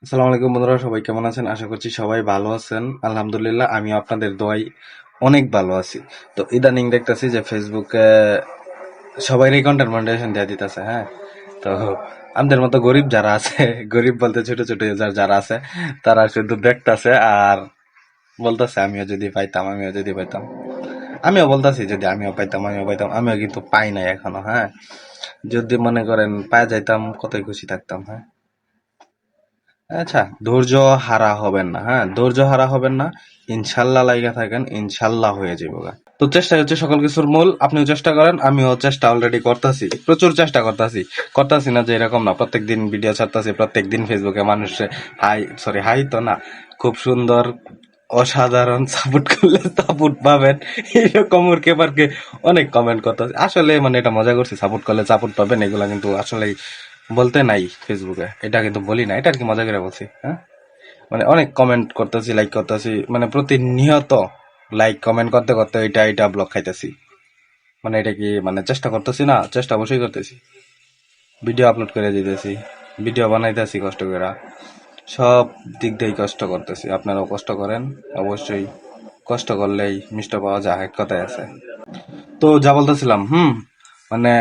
আসসালামু আলাইকুম বন্ধুরা, সবাই কেমন আছেন? আশা করছি সবাই ভালো আছেন। আলহামদুলিল্লাহ, আমিও আপনাদের দোয়ায় অনেক ভালো আছি। তো ইদানিং দেখতেছি যে ফেসবুকে সবাই কন্টেন্ট মনিটাইজেশন দিয়ে দিতেছে। হ্যাঁ, তো আমাদের মতো গরিব যারা আছে, গরিব বলতে ছোট ছোট ইউজার যারা আছে, তারা শুধু দেখতেছে আর বলতেছে আমিও যদি পাইতাম। আমিও বলতেছি যদি আমিও পাইতাম, আমিও কিন্তু পাই নাই এখনো। হ্যাঁ, যদি মনে করেন পাই যাইতাম কতই খুশি থাকতাম। হ্যাঁ, আচ্ছা, ধৈর্য হারা হবেন না। হ্যাঁ, ধৈর্য হারা হবেন না। ইনশাল্লাহ লাইগা থাকেন, ইনশাল্লাহ হয়ে যাবো গা। তো চেষ্টাই হচ্ছে সকল কিছুর মূল। আপনিও চেষ্টা করেন, আমিও চেষ্টা অলরেডি করতেছি, প্রচুর চেষ্টা করতেছি না যে এরকম না। প্রত্যেকদিন ভিডিও ছাড়তেছি, প্রত্যেকদিন ফেসবুকে মানুষে হাই তো না, খুব সুন্দর অসাধারণ সাপোর্ট করলে সাপোর্ট পাবেন, এরকম ওরকে পারকে অনেক কমেন্ট করতেছে। আসলে মানে এটা মজা করছি, সাপোর্ট করলে সাপোর্ট পাবেন এগুলা কিন্তু আসলে বলতে নাই ফেসবুকে, এটা কিন্তু বলি না, এটা আর কি মজা করে বলছি। হ্যাঁ, মানে অনেক কমেন্ট করতেছি, লাইক করতেছি, মানে প্রতিনিয়ত লাইক কমেন্ট করতে করতে এটা ব্লক খাইতেছি। মানে এটা কি মানে চেষ্টা করতেছি না, চেষ্টা অবশ্যই করতেছি, ভিডিও আপলোড করে দিতেছি, ভিডিও বানাইতেছি কষ্ট করে, সব দিক দিয়েই কষ্ট করতেছি। আপনারাও কষ্ট করেন অবশ্যই, কষ্ট করলেই মিষ্ট পাওয়া যায়, এক কথায় আছে। তো যা বলতেছিলাম, মানে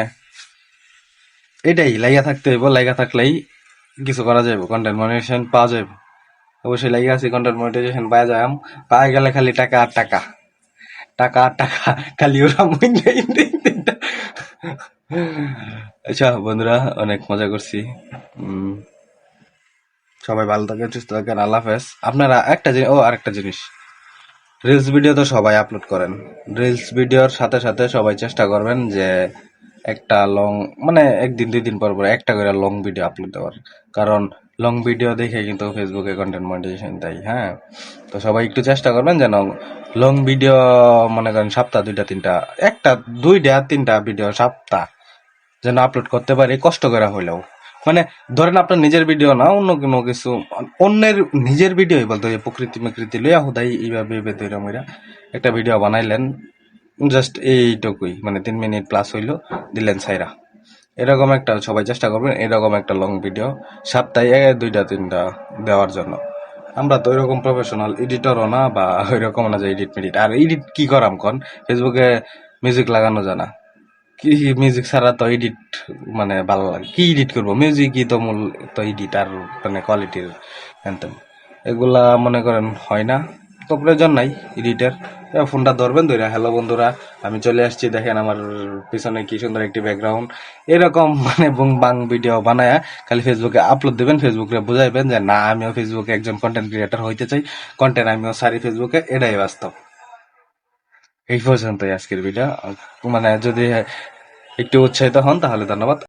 এটাই লাইগা থাকতে হইব, লাইগা থাকলেই কিছু করা যাইব, কন্টেন্ট মনিটাইজেশন পাওয়া যাইব। অবশ্যই লাইগা আছি, কন্টেন্ট মনিটাইজেশন পাওয়া যায়, পাওয়া গেলে খালি টাকা আর টাকা, টাকা আর টাকা, খালি ওরা আচ্ছা বন্ধুরা, অনেক মজা করছি। উম, সবাই ভালো থাকেন, সুস্থ থাকেন, আল্লাহ হাফেজ। আপনারা একটা জিনিস, আরেকটা জিনিস, রিলস ভিডিও তো সবাই আপলোড করেন। রিলস ভিডিওর সাথে সাথে সবাই চেষ্টা করবেন যে একটা লং, মানে একদিন দুই দিন পর পর একটা করে লং ভিডিও আপলোড দেওয়ার। কারণ লং ভিডিও দেখে কিন্তু ফেসবুকে কন্টেন্ট মনিটাইজেশন দেয়। হ্যাঁ, তো সবাই একটু চেষ্টা করবেন যেন লং ভিডিও, মনে করেন সপ্তাহ দুইটা তিনটা, একটা দুইটা তিনটা ভিডিও সপ্তাহ যেন আপলোড করতে পারি, কষ্ট করে হইলেও। মানে ধরেন আপনার নিজের ভিডিও না, অন্য কোনো কিছু, অন্যের নিজের ভিডিও বলতে হয়, প্রকৃতি মেকৃতি লইয়া হুদাই এইভাবে ধৈরা মইরা একটা ভিডিও বানাইলেন, জাস্ট এইটুকুই, মানে 3 মিনিট প্লাস হইলো, দিলেন ছাইরা। এরকম একটা সবাই চেষ্টা করবেন, এরকম একটা লং ভিডিও সপ্তাহে দুইটা তিনটা দেওয়ার জন্য। আমরা তো ওইরকম প্রফেশনাল এডিটরও না, বা ওইরকম না যে এডিট মেডিট, আর এডিট কি করাম কন, ফেসবুকে মিউজিক লাগানো জানা, কি মিউজিক ছাড়া তো এডিট মানে ভালো লাগে, কি এডিট করবো, মিউজিকই তো মূল, তো এডিট আর মানে কোয়ালিটির হ্যান, এগুলা মনে করেন হয় না, তো প্রয়োজন নাই এডিটের। ফোনটা ধরবেন, ধরে হ্যালো বন্ধুরা আমি চলে আসছি, দেখেন আমার পিছনে কি সুন্দর একটি ব্যাকগ্রাউন্ড, এরকম মানে বুং বাং ভিডিও বানায়া খালি ফেসবুকে আপলোড দেবেন, ফেসবুকে বুঝাইবেন যে না আমিও ফেসবুকে একজন কন্টেন্ট ক্রিয়েটর হইতে চাই, কন্টেন্ট আমিও সারি ফেসবুকে, এটাই বাস্তব। এই পর্যন্তই আজকের ভিডিও। মানে যদি একটু উৎসাহিত হন তাহলে ধন্যবাদ।